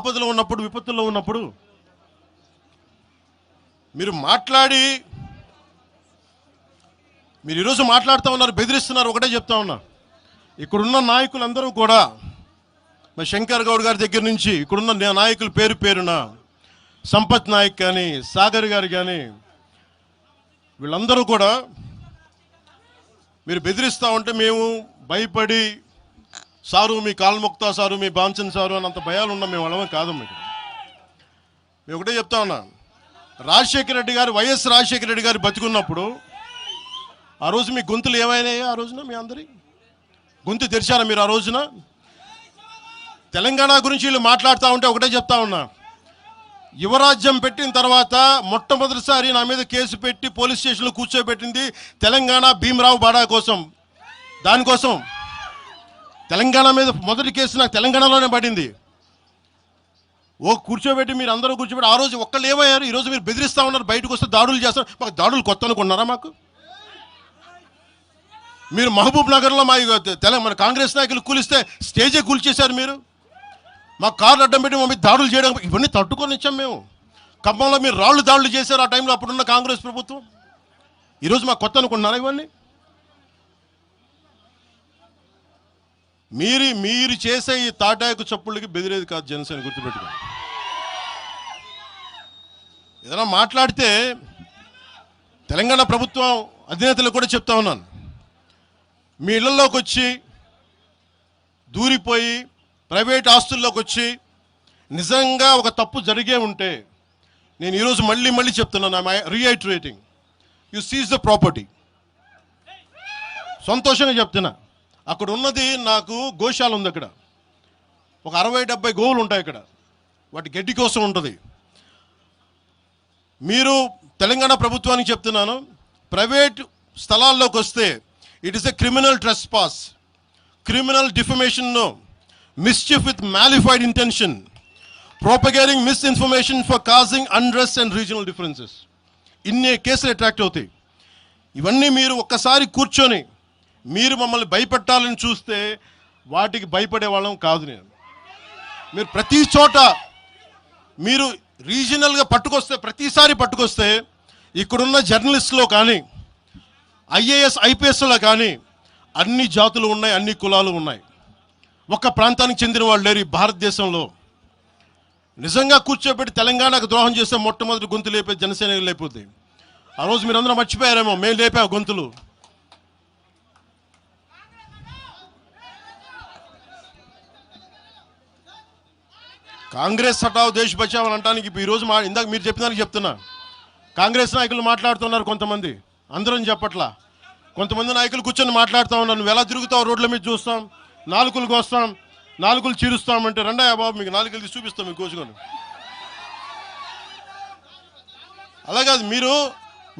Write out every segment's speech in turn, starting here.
ఆపదలో ఉన్నప్పుడు, విపత్తుల్లో ఉన్నప్పుడు మీరు మాట్లాడి, మీరు ఈరోజు మాట్లాడుతూ ఉన్నారు, బెదిరిస్తున్నారు. ఒకటే చెప్తా ఉన్నా, ఇక్కడున్న నాయకులందరూ కూడా, మా శంకర్ గౌడ్ గారి దగ్గర నుంచి ఇక్కడున్న నాయకులు పేరు పేరున, సంపత్ నాయక్ కానీ, సాగర్ గారు కానీ, వీళ్ళందరూ కూడా మీరు బెదిరిస్తూ ఉంటే మేము భయపడి, సారు మీ కాలు మొక్తా సారు, మీ బాంచన్ సారు అని అంత భయాలు ఉన్నాం. మేము వాళ్ళమే కాదు. మీకు మేము ఒకటే చెప్తా ఉన్నా, రాజశేఖర రెడ్డి గారు, వైఎస్ రాజశేఖర రెడ్డి గారు బతికున్నప్పుడు ఆ రోజు మీ గొంతులు ఏమైనాయో? ఆ రోజున మీ అందరి గొంతు తెరిచారా మీరు? ఆ రోజున తెలంగాణ గురించి వీళ్ళు మాట్లాడుతూ ఉంటే ఒకటే చెప్తా ఉన్నా, యువరాజ్యం పెట్టిన తర్వాత మొట్టమొదటిసారి నా మీద కేసు పెట్టి పోలీస్ స్టేషన్లో కూర్చోబెట్టింది తెలంగాణ భీమరావు బాడా కోసం. దానికోసం తెలంగాణ మీద మొదటి కేసు నాకు తెలంగాణలోనే పడింది. కూర్చోబెట్టి మీరు అందరూ కూర్చోబెట్టి, ఆ రోజు ఒక్కళ్ళు ఏమయ్యారు? ఈరోజు మీరు బెదిరిస్తూ ఉన్నారు, బయటకు వస్తే దాడులు చేస్తారు. మాకు దాడులు కొత్త అనుకున్నారా? మాకు మీరు మహబూబ్ నగర్లో మన కాంగ్రెస్ నాయకులు కూలిస్తే స్టేజే కూల్చేశారు. మీరు మా కార్లు అడ్డం పెట్టి మా మీద దాడులు చేయడం, ఇవన్నీ తట్టుకొని ఇచ్చాం మేము. ఖమ్మంలో మీరు దాడులు చేశారు ఆ టైంలో, అప్పుడున్న కాంగ్రెస్ ప్రభుత్వం. ఈరోజు మాకు కొత్త అనుకుంటున్నారా ఇవన్నీ? మీరు చేసే ఈ తాటాకు చప్పుళ్ళకి బెదిరేది కాదు జనసేన, గుర్తుపెట్టుకోండి. ఏదైనా మాట్లాడితే తెలంగాణ ప్రభుత్వం అధినేతలు కూడా చెప్తా ఉన్నాను, మీ ఇళ్లలోకి వచ్చి దూరిపోయి ప్రైవేట్ ఆస్తుల్లోకి వచ్చి నిజంగా ఒక తప్పు జరిగే ఉంటే, నేను ఈరోజు మళ్ళీ చెప్తున్నాను, రీఐటరేటింగ్, యు సీజ్ ద ప్రాపర్టీ. సంతోషంగా చెప్తున్నా. అక్కడ ఉన్నది నాకు గోశాల ఉంది. అక్కడ ఒక 60-70 గోవులు ఉంటాయి. అక్కడ వాటి గడ్డి కోసం ఉంటుంది. మీరు తెలంగాణ ప్రభుత్వానికి చెప్తున్నాను, ప్రైవేట్ స్థలాల్లోకి వస్తే it is a criminal trespass, criminal defamation, mischief with malified intention, propagating misinformation for causing unrest and regional differences. ఇన్ని కేసులు అట్రాక్ట్ అవుతాయి. ఇవన్నీ మీరు ఒక్కసారి కూర్చొని మీరు మమ్మల్ని భయపెట్టాలని చూస్తే వాటికి భయపడే వాళ్ళం కాదు. మీరు ప్రతి చోట మీరు రీజనల్గా ప్రతిసారి పట్టుకొస్తే ఇక్కడున్న జర్నలిస్టులో కానీ, ఐఏఎస్ ఐపీఎస్లో కానీ అన్ని జాతులు ఉన్నాయి, అన్ని కులాలు ఉన్నాయి. ఒక్క ప్రాంతానికి చెందిన వాళ్ళు లేరు ఈ భారతదేశంలో. నిజంగా కూర్చోబెట్టి తెలంగాణకు ద్రోహం చేస్తే మొట్టమొదటి గొంతు లేపే జనసేన లేకపోతే. ఆ రోజు మీరందరూ మర్చిపోయారేమో, మేము లేపా గొంతులు. కాంగ్రెస్ హటావ్ దేశ్ బచావ్ అని అంటానికి ఈరోజు ఇందాక మీరు చెప్పినానికి చెప్తున్నా, కాంగ్రెస్ నాయకులు మాట్లాడుతున్నారు కొంతమంది, అందరం చెప్పట్లా. కొంతమంది నాయకులు కూర్చొని మాట్లాడుతూ ఉన్నారు, నువ్వు ఎలా తిరుగుతావు, రోడ్ల మీద చూస్తాం, నాలుకలకు వస్తాం, నాలుకలు చీరుస్తామంటే, రండయ్య బాబు మీకు నాలుకలు చూపిస్తాం మీకు కోసుకొని. అలాగే మీరు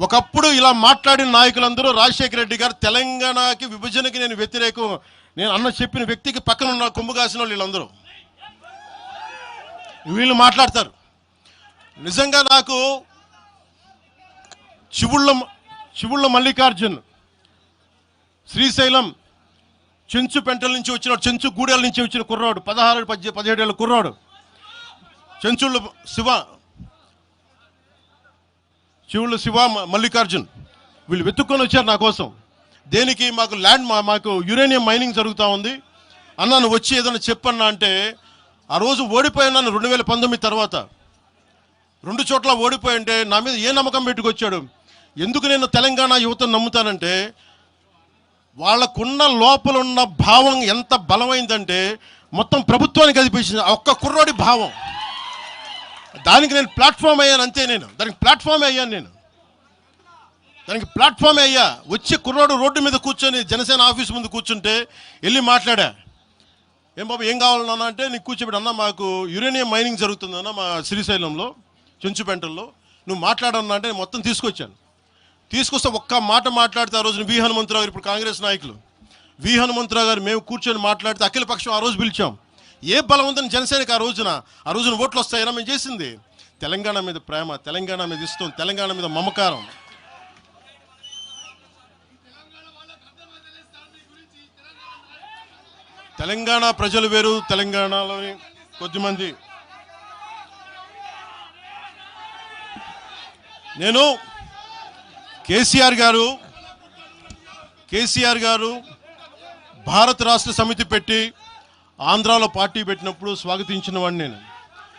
ఒకప్పుడు ఇలా మాట్లాడిన నాయకులందరూ, రాజశేఖర రెడ్డి గారు తెలంగాణకి విభజనకి నేను వ్యతిరేకం నేను అన్న చెప్పిన వ్యక్తికి పక్కన ఉన్న కొమ్ము కాసిన వాళ్ళు వీళ్ళందరూ మాట్లాడతారు. నిజంగా నాకు చివుళ్ళ మల్లికార్జున్, శ్రీశైలం చెంచు పెంటల నుంచి వచ్చిన, చెంచు గూడెల నుంచి వచ్చిన కుర్రాడు, 16-17 ఏళ్ళ కుర్రాడు, చెంచుళ్ళు చివుళ్ళు శివ, మల్లికార్జున్, వీళ్ళు వెతుక్కొని వచ్చారు నా కోసం. దేనికి? మాకు యురేనియం మైనింగ్ జరుగుతూ ఉంది అన్న, నువ్వు వచ్చి ఏదైనా చెప్పన్నా అంటే, ఆ రోజు ఓడిపోయినాను 2019 తర్వాత 2 చోట్ల ఓడిపోయి అంటే నా మీద ఏ నమ్మకం పెట్టుకొచ్చాడు? ఎందుకు నేను తెలంగాణ యువతను నమ్ముతానంటే, వాళ్ళకున్న లోపల ఉన్న భావం ఎంత బలమైందంటే మొత్తం ప్రభుత్వానికి కదిపించింది ఒక్క కుర్రోడి భావం. దానికి నేను ప్లాట్ఫామ్ అయ్యాను అంతే. దానికి ప్లాట్ఫామే అయ్యా. వచ్చి కుర్రోడు రోడ్డు మీద కూర్చొని జనసేన ఆఫీస్ ముందు కూర్చుంటే వెళ్ళి మాట్లాడా, ఏం బాబు ఏం కావాలన్నా అంటే, నీకు కూర్చోబెట్టి, అన్న మాకు యురేనియం మైనింగ్ జరుగుతుందన్న మా శ్రీశైలంలో చెంచుపెంటల్లో, నువ్వు మాట్లాడన్నా అంటే మొత్తం తీసుకొస్తే ఒక్క మాట మాట్లాడితే ఆ రోజున వి హనుమంతరావు గారు, ఇప్పుడు కాంగ్రెస్ నాయకులు వి హనుమంతరావు గారు, మేము కూర్చొని మాట్లాడితే అఖిల పక్షం ఆ రోజు పిలిచాం. ఏ బలం ఉందని జనసేనకి ఆ రోజున ఓట్లు వస్తాయన్నా మేము చేసింది తెలంగాణ మీద ప్రేమ, తెలంగాణ మీద ఇష్టం, తెలంగాణ మీద మమకారం. తెలంగాణ ప్రజలు వేరు, తెలంగాణలోని కొద్దిమంది నేను కేసీఆర్ గారు భారత రాష్ట్ర సమితి పెట్టి ఆంధ్రాలో పార్టీ పెట్టినప్పుడు స్వాగతించిన వాడిని నేను.